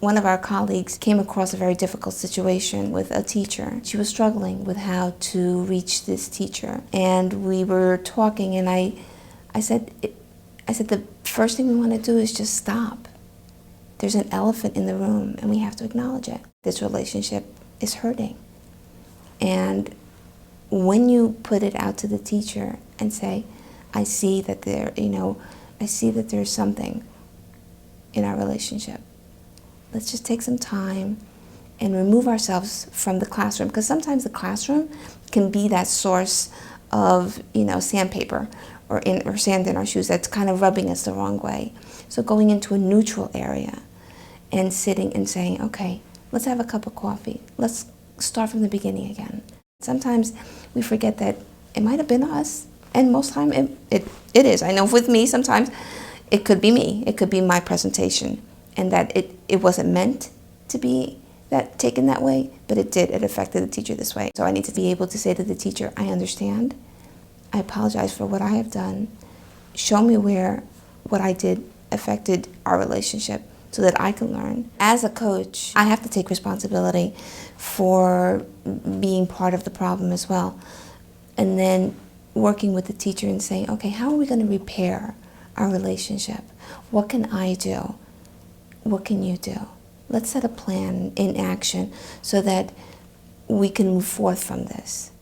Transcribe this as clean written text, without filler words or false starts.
One of our colleagues came across a very difficult situation with a teacher. She was struggling with how to reach this teacher. And we were talking, and I said, the first thing we want to do is just stop. There's an elephant in the room, and we have to acknowledge it. This relationship is hurting. And when you put it out to the teacher and say, I see that there's something in our relationship. Let's just take some time and remove ourselves from the classroom, because sometimes the classroom can be that source of, sandpaper or sand in our shoes that's kind of rubbing us the wrong way. So going into a neutral area and sitting and saying, okay, let's have a cup of coffee. Let's start from the beginning again. Sometimes we forget that it might have been us, and most time it is. I know with me, sometimes it could be me. It could be my presentation, and that it wasn't meant to be taken that way, but it did. It affected the teacher this way. So I need to be able to say to the teacher, I understand. I apologize for what I have done. Show me where what I did affected our relationship so that I can learn. As a coach, I have to take responsibility for being part of the problem as well. And then working with the teacher and saying, okay, how are we going to repair our relationship? What can I do? What can you do? Let's set a plan in action so that we can move forth from this.